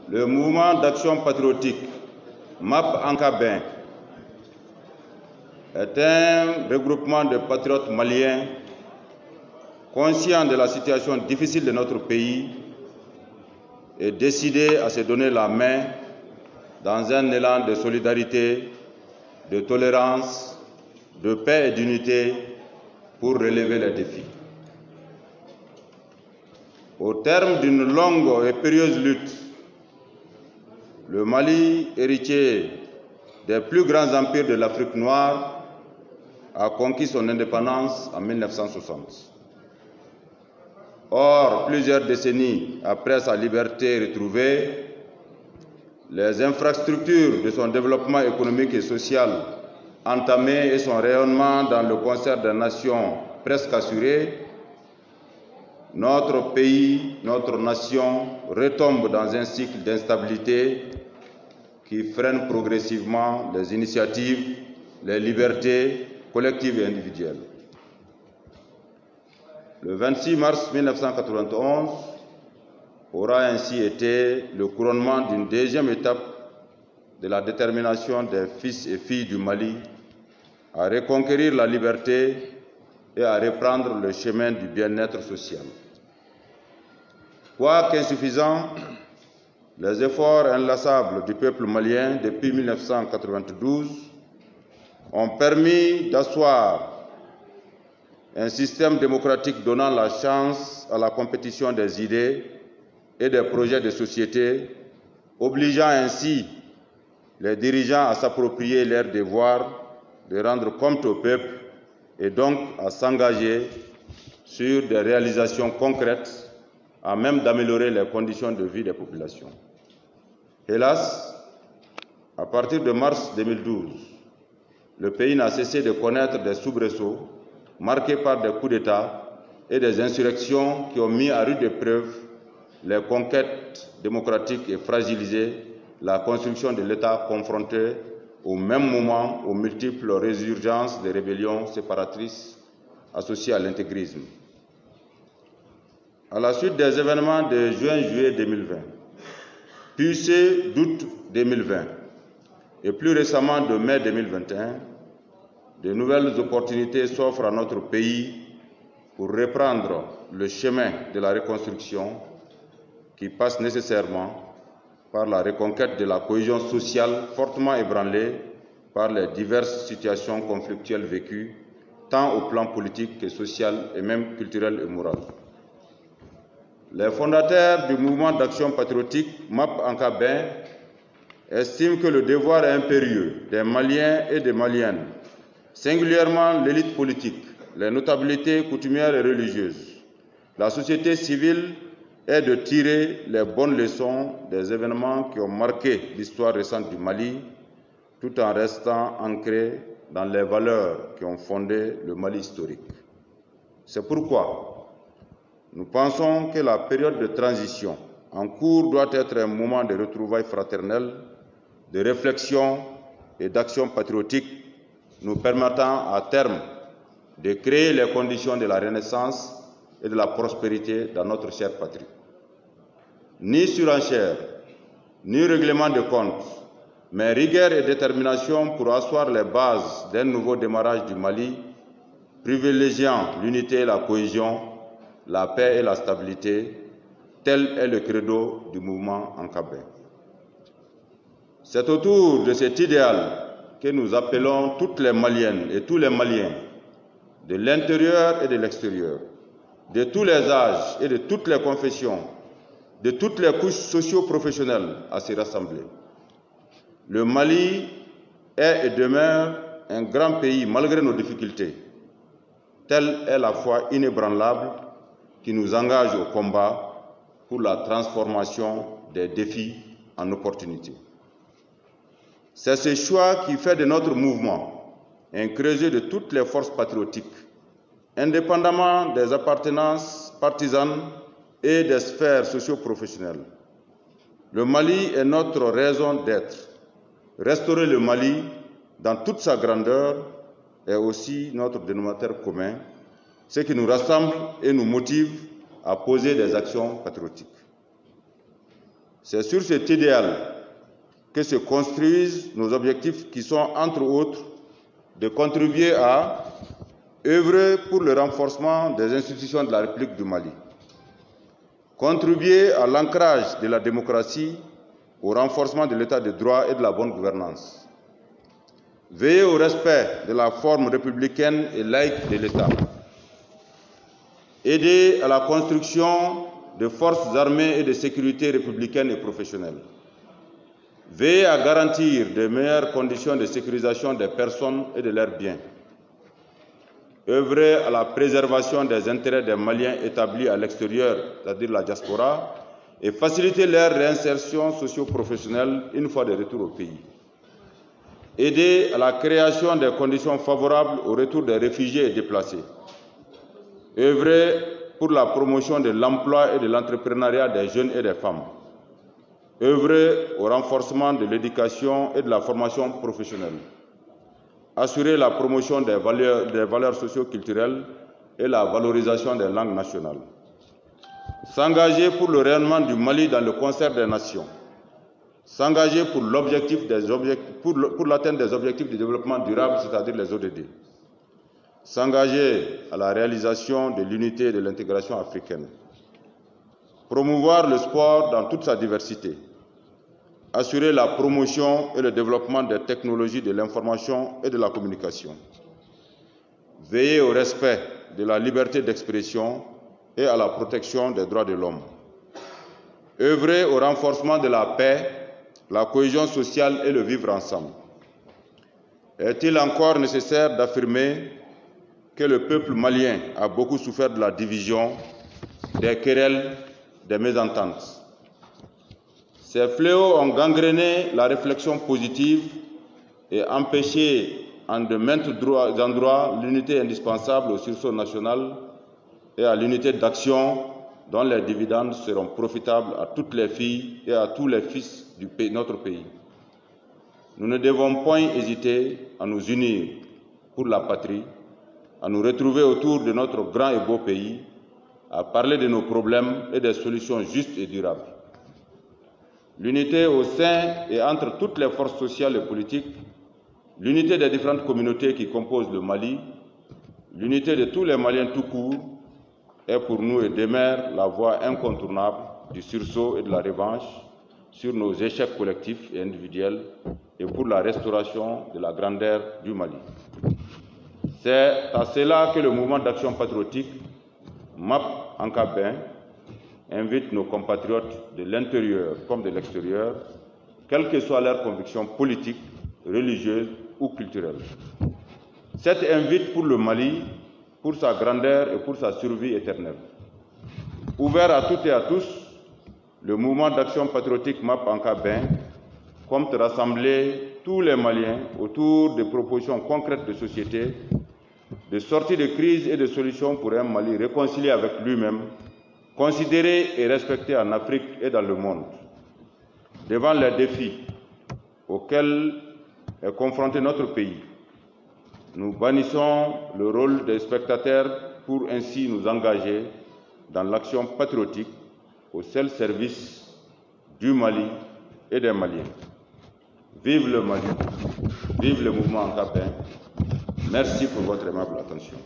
Le mouvement d'action patriotique MAP Ankabin est un regroupement de patriotes maliens conscients de la situation difficile de notre pays et décidés à se donner la main dans un élan de solidarité, de tolérance, de paix et d'unité pour relever les défis. Au terme d'une longue et périlleuse lutte, le Mali, héritier des plus grands empires de l'Afrique noire, a conquis son indépendance en 1960. Or, plusieurs décennies après sa liberté retrouvée, les infrastructures de son développement économique et social entamé et son rayonnement dans le concert des nations presque assuré, notre pays, notre nation retombe dans un cycle d'instabilité qui freine progressivement les initiatives, les libertés collectives et individuelles. Le 26 mars 1991 aura ainsi été le couronnement d'une deuxième étape de la détermination des fils et filles du Mali à reconquérir la liberté et à reprendre le chemin du bien-être social. Quoique insuffisants, les efforts inlassables du peuple malien depuis 1992 ont permis d'asseoir un système démocratique donnant la chance à la compétition des idées et des projets de société, obligeant ainsi les dirigeants à s'approprier leur devoir de rendre compte au peuple et donc à s'engager sur des réalisations concrètes à même d'améliorer les conditions de vie des populations. Hélas, à partir de mars 2012, le pays n'a cessé de connaître des soubresauts marqués par des coups d'État et des insurrections qui ont mis à rude épreuve les conquêtes démocratiques et fragilisé la construction de l'État confronté au même moment aux multiples résurgences des rébellions séparatrices associées à l'intégrisme. À la suite des événements de juin-juillet 2020, puis ceux d'août 2020 et plus récemment de mai 2021, de nouvelles opportunités s'offrent à notre pays pour reprendre le chemin de la reconstruction qui passe nécessairement par la reconquête de la cohésion sociale fortement ébranlée par les diverses situations conflictuelles vécues, tant au plan politique que social et même culturel et moral. Les fondateurs du mouvement d'action patriotique MAP Ankabin estiment que le devoir impérieux des Maliens et des Maliennes, singulièrement l'élite politique, les notabilités coutumières et religieuses, la société civile, est de tirer les bonnes leçons des événements qui ont marqué l'histoire récente du Mali, tout en restant ancrés dans les valeurs qui ont fondé le Mali historique. C'est pourquoi nous pensons que la période de transition en cours doit être un moment de retrouvailles fraternelles, de réflexion et d'action patriotique, nous permettant à terme de créer les conditions de la renaissance et de la prospérité dans notre chère patrie. Ni surenchère, ni règlement de compte, mais rigueur et détermination pour asseoir les bases d'un nouveau démarrage du Mali, privilégiant l'unité et la cohésion, la paix et la stabilité, tel est le credo du mouvement Ankabin. C'est autour de cet idéal que nous appelons toutes les Maliennes et tous les Maliens, de l'intérieur et de l'extérieur, de tous les âges et de toutes les confessions, de toutes les couches socio-professionnelles à se rassembler. Le Mali est et demeure un grand pays malgré nos difficultés. Telle est la foi inébranlable qui nous engage au combat pour la transformation des défis en opportunités. C'est ce choix qui fait de notre mouvement un creuset de toutes les forces patriotiques, indépendamment des appartenances partisanes et des sphères socio-professionnelles. Le Mali est notre raison d'être. Restaurer le Mali dans toute sa grandeur est aussi notre dénominateur commun, ce qui nous rassemble et nous motive à poser des actions patriotiques. C'est sur cet idéal que se construisent nos objectifs qui sont, entre autres, de contribuer à œuvrer pour le renforcement des institutions de la République du Mali, contribuer à l'ancrage de la démocratie, au renforcement de l'état de droit et de la bonne gouvernance, veiller au respect de la forme républicaine et laïque de l'État, aider à la construction de forces armées et de sécurité républicaines et professionnelles, veiller à garantir de meilleures conditions de sécurisation des personnes et de leurs biens, œuvrer à la préservation des intérêts des Maliens établis à l'extérieur, c'est-à-dire la diaspora, et faciliter leur réinsertion socio-professionnelle une fois de retour au pays. Aider à la création des conditions favorables au retour des réfugiés et déplacés. Œuvrer pour la promotion de l'emploi et de l'entrepreneuriat des jeunes et des femmes. Œuvrer au renforcement de l'éducation et de la formation professionnelle. Assurer la promotion des valeurs socio-culturelles et la valorisation des langues nationales. S'engager pour le rayonnement du Mali dans le concert des nations. S'engager pour l'atteinte des objectifs de développement durable, c'est-à-dire les ODD. S'engager à la réalisation de l'unité et de l'intégration africaine. Promouvoir le sport dans toute sa diversité. Assurer la promotion et le développement des technologies de l'information et de la communication. Veiller au respect de la liberté d'expression et à la protection des droits de l'homme. Œuvrer au renforcement de la paix, la cohésion sociale et le vivre ensemble. Est-il encore nécessaire d'affirmer que le peuple malien a beaucoup souffert de la division, des querelles, des mésententes? Ces fléaux ont gangréné la réflexion positive et empêché en de maintes endroits l'unité indispensable au sursaut national et à l'unité d'action dont les dividendes seront profitables à toutes les filles et à tous les fils de notre pays. Nous ne devons point hésiter à nous unir pour la patrie, à nous retrouver autour de notre grand et beau pays, à parler de nos problèmes et des solutions justes et durables. L'unité au sein et entre toutes les forces sociales et politiques, l'unité des différentes communautés qui composent le Mali, l'unité de tous les Maliens tout court, est pour nous et demeure la voie incontournable du sursaut et de la revanche sur nos échecs collectifs et individuels et pour la restauration de la grandeur du Mali. C'est à cela que le mouvement d'action patriotique MAP Ankabin invite nos compatriotes de l'intérieur comme de l'extérieur, quelles que soient leurs convictions politiques, religieuses ou culturelles. Cette invite pour le Mali, pour sa grandeur et pour sa survie éternelle. Ouvert à toutes et à tous, le mouvement d'action patriotique MAP Ankabin compte rassembler tous les Maliens autour de propositions concrètes de société, de sortie de crise et de solutions pour un Mali réconcilié avec lui-même, considéré et respecté en Afrique et dans le monde. Devant les défis auxquels est confronté notre pays, nous bannissons le rôle des spectateurs pour ainsi nous engager dans l'action patriotique au seul service du Mali et des Maliens. Vive le Mali, vive le mouvement Ankabin. Merci pour votre aimable attention.